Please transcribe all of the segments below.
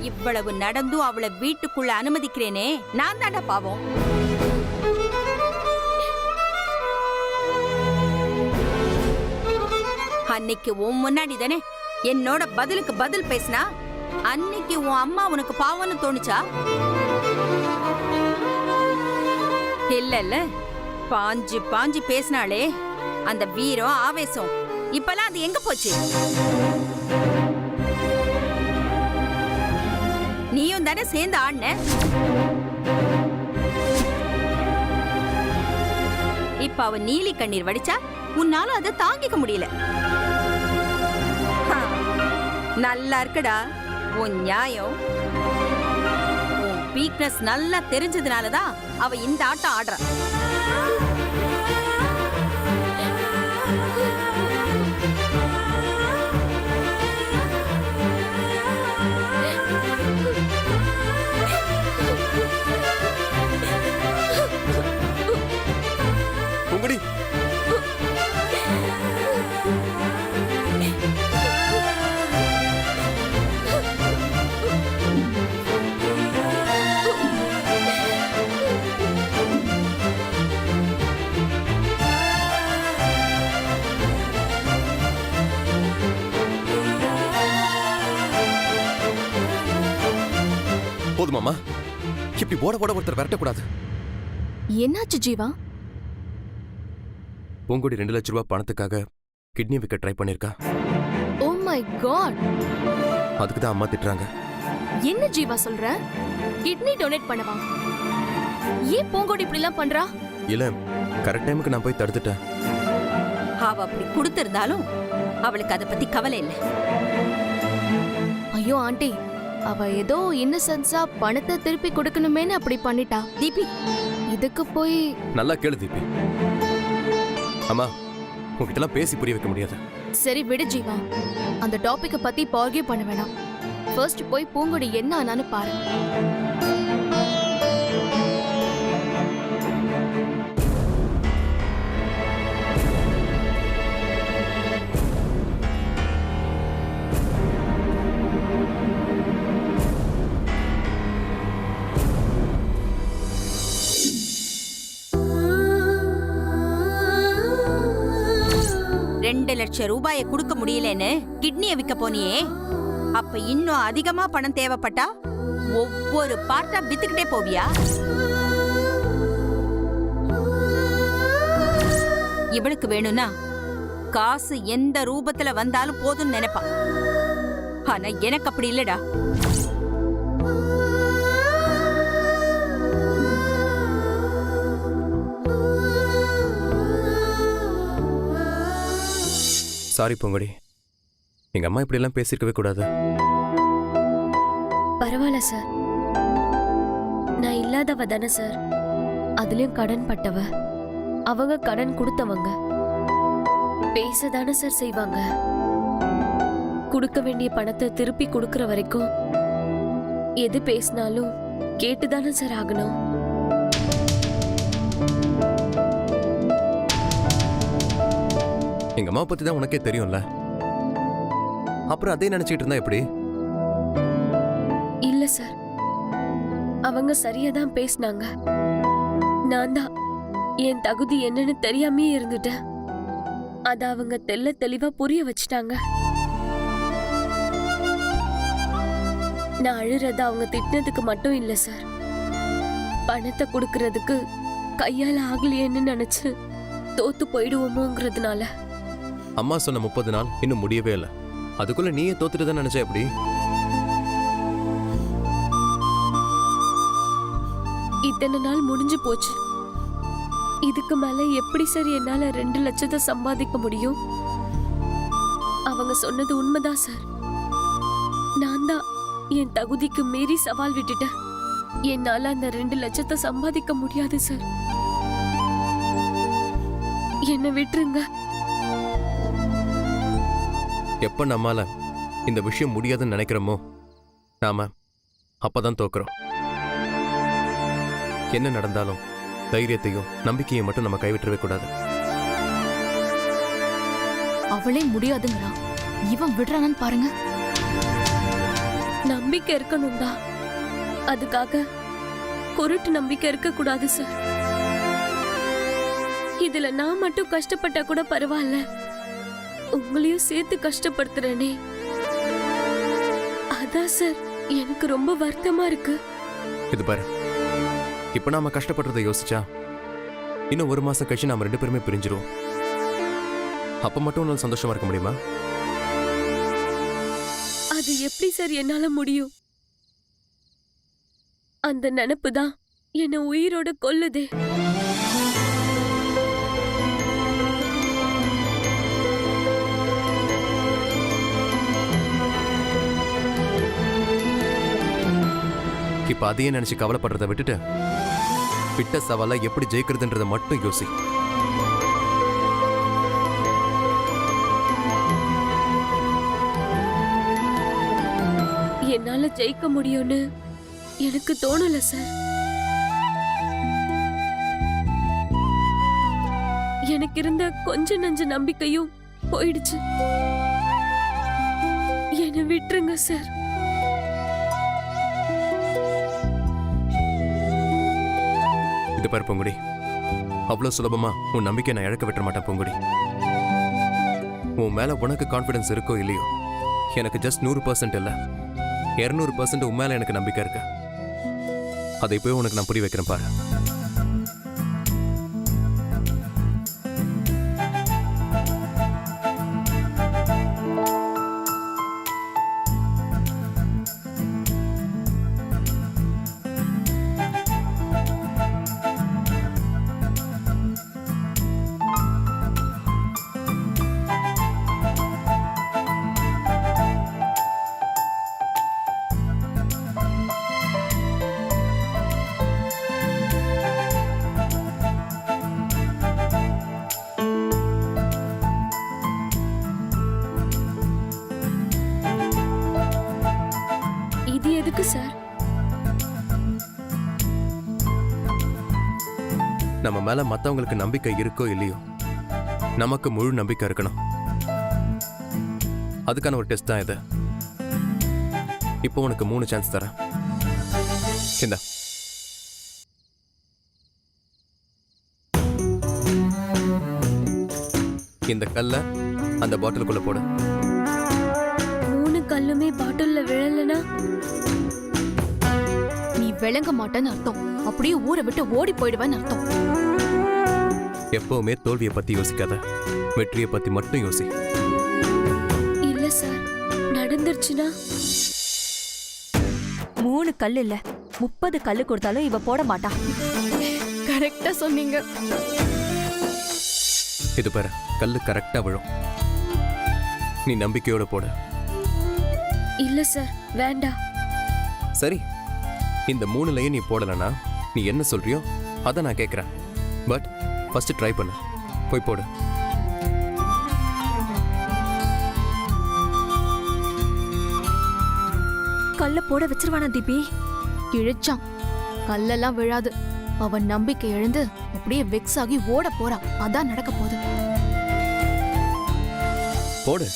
இவ்வளவு நடந்தும் அவளை வீட்டுக்குள்ள அனுமதிக்கிறேனே, நான் தாண்டா பாவம். அன்னைக்கு உன் முன்னாடி தானே என்னோட பதிலுக்கு பதில் பேசினா, அன்னைக்கு உன் அம்மா உனக்கு பாவம்னு தோணுச்சா? இல்ல பாஞ்சு பாஞ்சு பேசினாலே அந்த வீரம் ஆவேசம், இப்பெல்லாம் அது எங்க போச்சு? நீயும் தானே சேர்ந்து ஆடின. இப்ப அவ நீலி கண்ணீர் வடிச்சா உன்னால அதை தாங்கிக்க முடியல. நல்லா இருக்குடா உன் நியாயம். உன் வீக்னஸ் நல்லா தெரிஞ்சதுனாலதான் அவ இந்த ஆட்டம் ஆடுறா. போதுமாமா, இப்படி போட போட ஒருத்தர் விரட்டக்கூடாது. என்னாச்சு ஜீவா? பூங்கொடி 2 லட்சம் ரூபாய் பணத்துக்காக கிட்னி விற்க ட்ரை பண்ணிருக்கா. Oh my god. அதுக்கு தான் அம்மா திட்டுறாங்க. என்ன ஜீவா சொல்ற? கிட்னி டொனேட் பண்ணவா? ஏன் பூங்கொடி இப்படி எல்லாம் பண்றா? இல்ல, கரெக்ட் டைமுக்கு நான் போய் தடுத்துட்டேன். அவ அப்படி கொடுத்திருந்தாலும் அவளுக்கு அதை பத்தி கவலை இல்லை. ஐயோ ஆண்டி, அவ ஏதோ இன்னசென்ஸா பணத்தை திருப்பி கொடுக்கணுமேன்னு அப்படி பண்ணிட்டா. தீபி, இதுக்கு போய் நல்லா கேளு தீபி. அம்மா, உங்ககிட்ட எல்லாம் பேசி புரிய வைக்க முடியாது. சரி விடு ஜீவா, அந்த டாபிக்க பத்தி ஆர்கியூ பண்ண வேணாம். ஃபர்ஸ்ட் போய் பூங்கொடி என்ன ஆனான்னு பாரு. $2 லட்சம் ரூபாயை கொடுக்க முடியலன்னு கிட்னியை விற்க போனியே, அப்ப இன்னும் அதிகமா பணம் தேவைப்பட்டா ஒவ்வொரு பார்ட்டா வித்துக்கிட்டே போவியா? இவளுக்கு வேணும்னா காசு எந்த ரூபத்துல வந்தாலும் போதும்னு நினைப்பா. ஆனா எனக்கு அப்படி இல்லடா. சாரி பூங்கொடி, எங்க அம்மா இப்படி எல்லாம் பேசிருக்கவே கூடாது. பரவாயில்ல சார், நான் இல்லாதவ தானே சார். அதுலயும் கடன் பட்டவ, அவங்க கடன் கொடுத்தவங்க பேசதானே சார் செய்வாங்க. கொடுக்க வேண்டிய பணத்தை திருப்பி கொடுக்கற வரைக்கும் எது பேசினாலும் கேட்டுதானே சார் ஆகணும். எங்க அம்மா பத்தி தான் உனக்கே தெரியும்ல, அப்புறம் அதே நினைச்சிட்டு இருந்தா எப்படி? இல்ல சார், அவங்க சரியா தான் பேசினாங்க. நான் தான் என் தகுதி என்னன்னு தெரியாமே இருந்துட்டேன். அத அவங்க தெல்ல தெளிவா புரிய வச்சுட்டாங்க. நான் அழுறத அவங்க திட்டினதுக்கு மட்டும் இல்ல சார், பணத்தை கொடுக்கறதுக்கு கையால ஆகலையேன்னு நினைச்சு தோத்து போயிடுவோமோங்கிறதுனால. அம்மா சொன்ன 30 நாள் இன்னும் முடியவே இல்லை. அதுக்குள்ள நீயே தோத்துட்டு தான் நினைச்ச எப்படி? இத்தனை நாள் முடிஞ்சு போச்சு. இதுக்கு மேல எப்படி சார் என்னால 2 லட்சத்தை சம்பாதிக்க முடியும்? அவங்க சொன்னது உண்மைதான் சார். நான் தான் என் தகுதிக்கு மீறி சவால் விட்டுட்டேன். என்னால அந்த 2 லட்சத்தை சம்பாதிக்க முடியாது சார். என்ன விட்டுருங்க. எப்ப நம்மால இந்த விஷயம் முடியாதுன்னு நினைக்கிறோமோ, நாம அப்பதான் தோக்குறோம். என்ன நடந்தாலும் தைரியத்தையும் நம்பிக்கையை மட்டும் நம்ம கைவிட்டவே கூடாது. அவளே முடியாதுங்கிறா, இவன் விடுறானு பாருங்க. நம்பிக்கை இருக்கணும் தான். அதுக்காக குருட்டு நம்பிக்கை இருக்க கூடாது சார். இதுல நான் மட்டும் கஷ்டப்பட்டா கூட பரவாயில்ல, உங்களையும் சேர்த்து கஷ்டப்படுத்துறேனே, அதான் சார் எனக்கு ரொம்ப வருத்தமா இருக்கு. இது பாரு, இப்ப நாம கஷ்டப்படுறதை யோசிச்சா இன்னும் 1 மாசம் கழிச்சு நாம 2 பேருமே பிரிஞ்சிருவோம். அப்ப மட்டும் உன்னால சந்தோஷமா இருக்க முடியுமா? அது எப்படி சார் என்னால முடியும்? அந்த நினைப்பு தான் என்ன உயிரோட கொல்லுதே. இப்ப அதையே நினைச்சு கவலைப்படுறதை விட்டுட்டு விட்ட சவாலை எப்படி ஜெயிக்கிறதுன்றத மட்டும் யோசி. என்னால ஜெயிக்க முடியும்னு எனக்கு தோணல சார். எனக்கு இருந்த கொஞ்ச நஞ்ச நம்பிக்கையும் போயிடுச்சு. என்னை விட்டுருங்க சார். இது பாரு பொங்குடி, அவ்வளவு சுலபமா உன் நம்பிக்கை நான் இழக்க விட்டுற மாட்டேன் பொங்குடி. உன் மேல உனக்கு கான்ஃபிடன்ஸ் இருக்கோ இல்லையோ, எனக்கு ஜஸ்ட் 100% இல்ல 200% உன் மேல எனக்கு நம்பிக்கை இருக்கு. அதை போய் உனக்கு நான் புரிய வைக்கிறேன் பாரு. இது எதுக்கு சார்? நம்ம மேல மத்தவங்களுக்கு நம்பிக்கை இருக்கோ இல்லையோ, நமக்கு முழு நம்பிக்கை இருக்கணும். அதுக்கான ஒரு டெஸ்ட் தான் இது. இப்போ உனக்கு 3 சான்ஸ் தரேன். இந்தா. இந்த கல்லை அந்த பாட்டிலுக்குள்ள போடு. 3 கல்லுமே பாட்டில்ல விழலனா நீ விளங்க மாட்டேன்னு அர்த்தம். அப்படியே ஊரை விட்டு ஓடி போயிடுவேன்னு அர்த்தம். எப்பவுமே தோல்வியை பத்தி யோசிக்காத, வெற்றியை பத்தி மட்டும் யோசி. இல்ல சார், நடந்துருச்சுன்னா 3 கல்லு இல்ல 30 கல்லு கொடுத்தாலும் இவ போட மாட்டா. கரெக்டா சொன்னீங்க. இது பாரு, கல்லு கரெக்டா விழும். நீ நம்பிக்கையோட போடு. இல்ல சார், வேண்டாம். சரி, இந்த 3லையும் நீ போடலனா நீ என்ன சொல்றியோ அதை நான் கேட்கறேன். பட் ஃபர்ஸ்ட் ட்ரை பண்ணு. போய் போடு. கல்ல போட வச்சிருவானா தீபி? கிழிச்சான். கல்லெல்லாம் விழாது. அவன் நம்பிக்கை இழந்து அப்படியே வெக்ஸ் ஆகி ஓட போறான். அதான் நடக்க போகுது. போடு.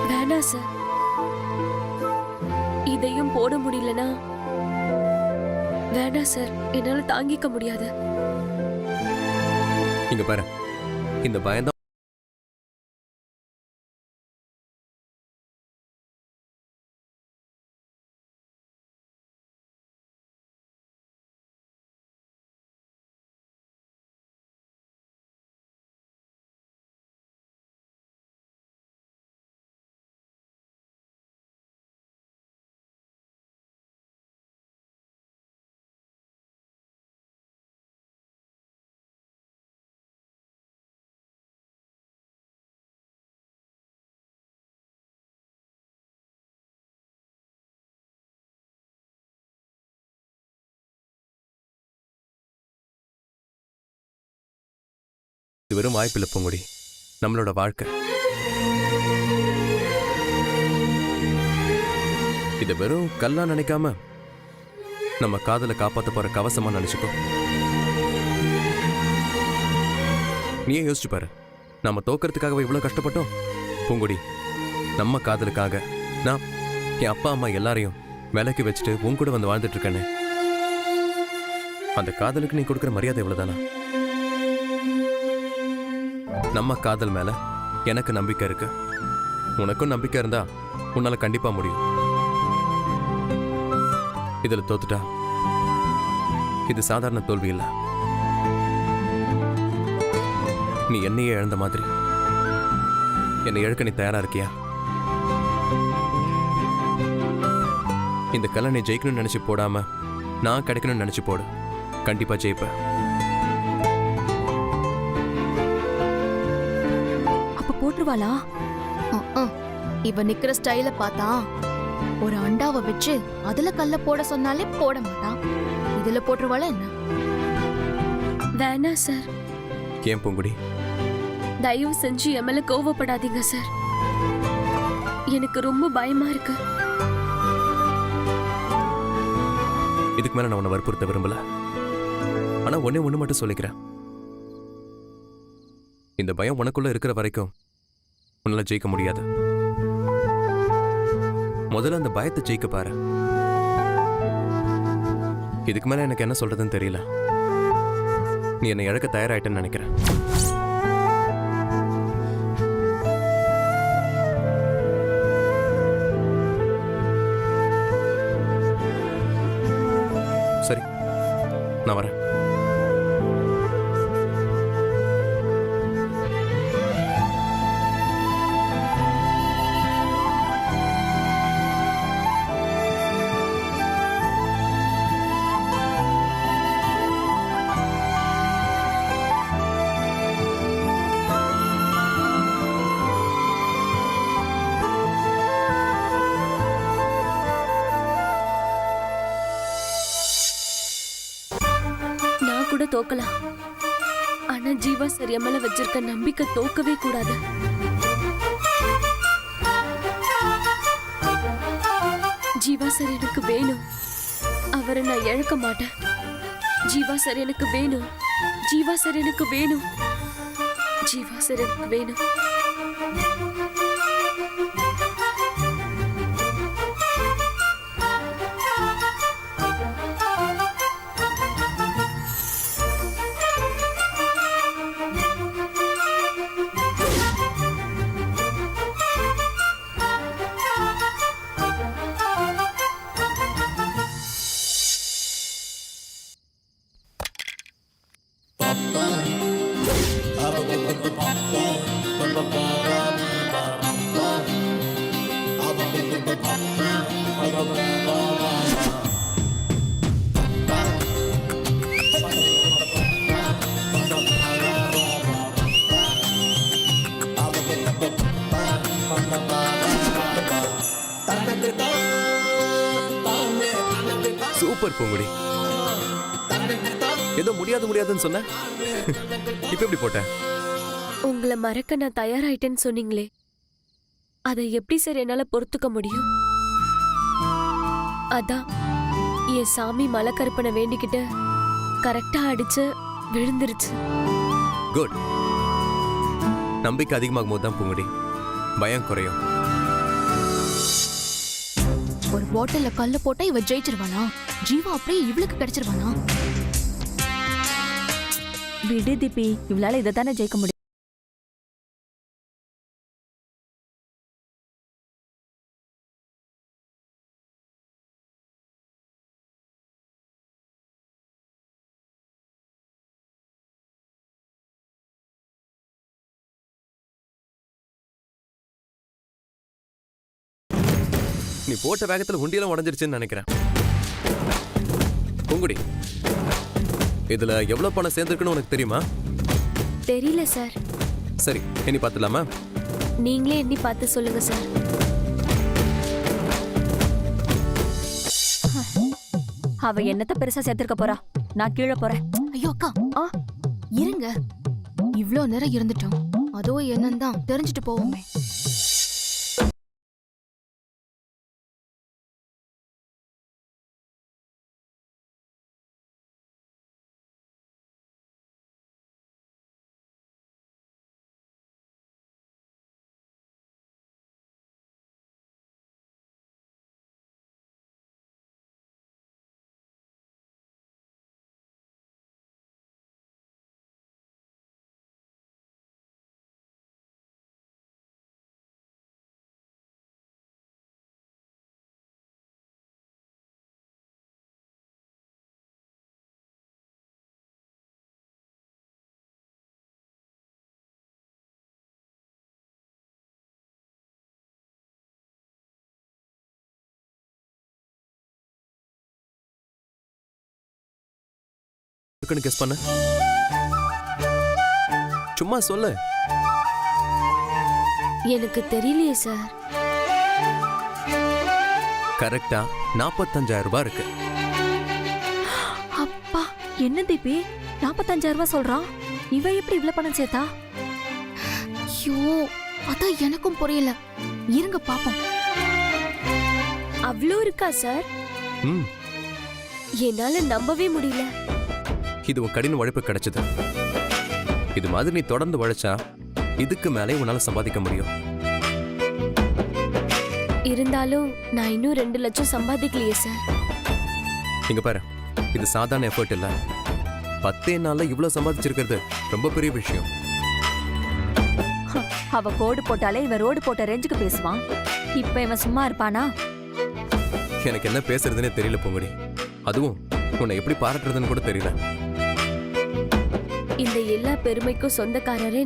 வேணா சார், இதையும் போட முடியலனா வேணா சார், என்னால தாங்கிக்க முடியாது. இங்க பாரு, இந்த பயம்தான் இது வெறும் வாய்ப்பில்லை பூங்குடி, நம்மளோட வாழ்க்கை. இதை வெறும் கல்லா நினைக்காம நம்ம காதலை காப்பாற்ற போற கவசமா நினைச்சுக்கோ. நீயே யோசிச்சு பாரு, நம்ம தோக்கறதுக்காகவே இவ்வளவு கஷ்டப்பட்டோம். பூங்குடி, நம்ம காதலுக்காக நான் என் அப்பா அம்மா எல்லாரையும் விலைக்கு வச்சுட்டு உன் கூட வந்து வாழ்ந்துட்டு இருக்கேன்னு. அந்த காதலுக்கு நீ கொடுக்குற மரியாதை இவ்வளவுதானா? நம்ம காதல் மேல எனக்கு நம்பிக்கை இருக்கு, உனக்கும் நம்பிக்கை இருந்தா உன்னால கண்டிப்பா முடியும். இதுல தோத்துட்டா இது சாதாரண தோல்வி இல்ல, நீ என்னையே இழந்த மாதிரி. என்னை இழக்க நீ தயாரா இருக்கியா? இந்த கல்லை நீ ஜெயிக்கணும்னு நினைச்சு போடாம நான் கிடைக்கணும்னு நினைச்சு போடு, கண்டிப்பா ஜெயிப்ப. போட்டுருவாளா? இவ நிக்கிற ஸ்டைல பார்த்தா ஒரு அண்டாவை வச்சு அதுல கல்ல போட சொன்னாலே போட மாட்டான். இதுல போட்டுருவாளா என்ன? வேணா சார். ஏன் பூங்குடி? தயவு செஞ்சு என் மேல கோவப்படாதீங்க சார், எனக்கு ரொம்ப பயமா இருக்கு. இதுக்கு மேல நான் உன்னை வற்புறுத்த விரும்பல. ஆனா ஒண்ணு மட்டும் சொல்லிக்கிறேன், இந்த பயம் உனக்குள்ள இருக்கிற வரைக்கும் உன்னால ஜெயிக்க முடியாது. முதல்ல அந்த பயத்தை ஜெயிக்க பாரு. இதுக்கு மேல எனக்கு என்ன சொல்றதுன்னு தெரியல. நீ என்னை இழக்க தயாராயிட்டேன்னு நினைக்கிறேன். சரி, நான் வரேன். கூட தோக்கலாம், ஆனா ஜீவா சார் என் மேல வச்சிருக்க நம்பிக்கை தோக்கவே கூடாது. ஜீவா சார் எனக்கு வேணும், அவரை நான் இழக்க மாட்டேன். ஜீவா சார் எனக்கு வேணும், ஜீவா சார் எனக்கு வேணும், ஜீவா சார் எனக்கு வேணும். சூப்பர் பூங்குடி, ஏதோ முடியாதுன்னு சொன்ன, இப்ப எப்படி போட்ட? உங்களை மறக்க நான் தயாராயிட்டேன்னு சொன்னீங்களே, அதை எப்படி சார் என்னால பொறுத்துக்க முடியும்? அதான் என் சாமி மலைக்கருப்பனை வேண்டிக்கிட்டு கரெக்டா அடிச்சு விழுந்துருச்சு. குட். நம்பிக்கை அதிகமாகும் போது தான் பூங்குடி பயம் குறையும். ஒரு பாட்டில்ல கல்ல போட்டா இவ ஜெயிச்சிருவானா? ஜீவா அப்படியே இவளுக்கு கிடைச்சிருவானா? விடு தீபி, இவளால இதை தானே ஜெயிக்க முடியும். நீ போட்ட வேகத்துல உண்டியெல்லாம் உடஞ்சிருச்சுன்னு நினைக்கிறேன். பூங்குடி, இதுல எவ்வளவு பணம் சேர்ந்துருக்குன்னு உனக்கு தெரியுமா? தெரியல சார். சரி, இனி பார்த்துலாமா? நீங்களே எண்ணி பார்த்து சொல்லுங்க சார். அவ என்னத்த பெருசா சேர்த்திருக்க போறா? நான் கீழே போறேன். ஐயோ அக்கா, இருங்க. இவ்ளோ நேரம் இருந்துட்டோம், அதோ என்னன்னு தான் தெரிஞ்சுட்டு போவோமே. இருக்குன்னு கெஸ் பண்ண. சும்மா சொல்லு. எனக்கு தெரியலையே சார். கரெக்டா 45,000 ரூபாய் இருக்கு. அப்பா, என்ன தீபி 45,000 ரூபாய் சொல்றான்? இவ எப்படி இவ்ளோ பணம் சேர்த்தா? ஐயோ, அதான் எனக்கும் புரியல. இருங்க பாப்போம். அவ்வளோ இருக்கா சார்? ம், என்னால நம்பவே முடியல. இது உன் கடின உழைப்பு கிடைச்சது. இது மாதிரி நீ தொடர்ந்து உழைச்சா இதுக்கு மேலே உன்னால சம்பாதிக்க முடியும். இருந்தாலும் நான் இன்னும் 2 லட்சம் சம்பாதிக்கலையே சார். இங்க பாரு, இது சாதாரண எஃபர்ட் இல்ல. 10 நாள்ல இவ்வளவு சம்பாதிச்சிருக்கிறது ரொம்ப பெரிய விஷயம். அவ கோடு போட்டாலே இவன் ரோடு போட்ட ரேஞ்சுக்கு பேசுவான். இப்ப இவன் சும்மா இருப்பானா? எனக்கு என்ன பேசுறதுன்னே தெரியல பூங்குடி. அதுவும் உன்னை எப்படி பாராட்டுறதுன்னு கூட தெரியல. இந்த எல்லா பெருமைக்கும் சொந்தக்காரரே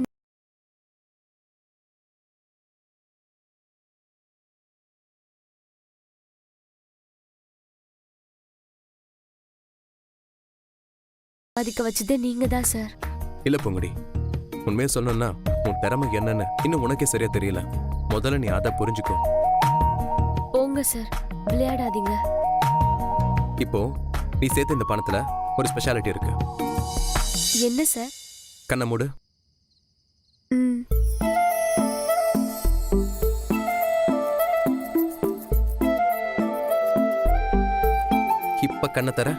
அதிக வச்சதே நீங்க தான் சார். இல்ல பூங்குடி, உண்மையை சொல்லணும்னா உன் திறமை என்னன்னு இன்னும் உனக்கே சரியா தெரியல. முதல்ல நீ அதை புரிஞ்சுக்கோ. போங்க சார், விளையாடாதீங்க. இப்போ நீ சேர்த்த இந்த பணத்துல ஒரு ஸ்பெஷாலிட்டி இருக்கு. என்ன சார்? கண்ணை மூடு. ம். இப்ப கண்ணை தர.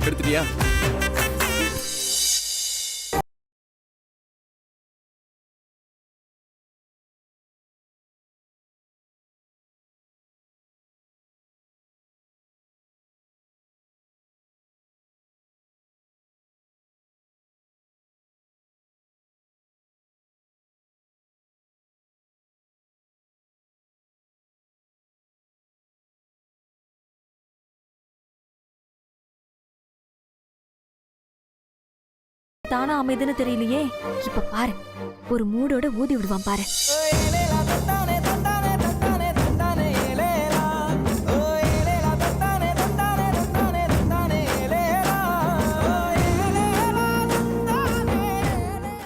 எடுத்துட்டியா? தானா அமைதுன்னு தெரியலையே. இப்ப பாரு, ஒரு மூடோட ஊதி விடுவான் பாரு.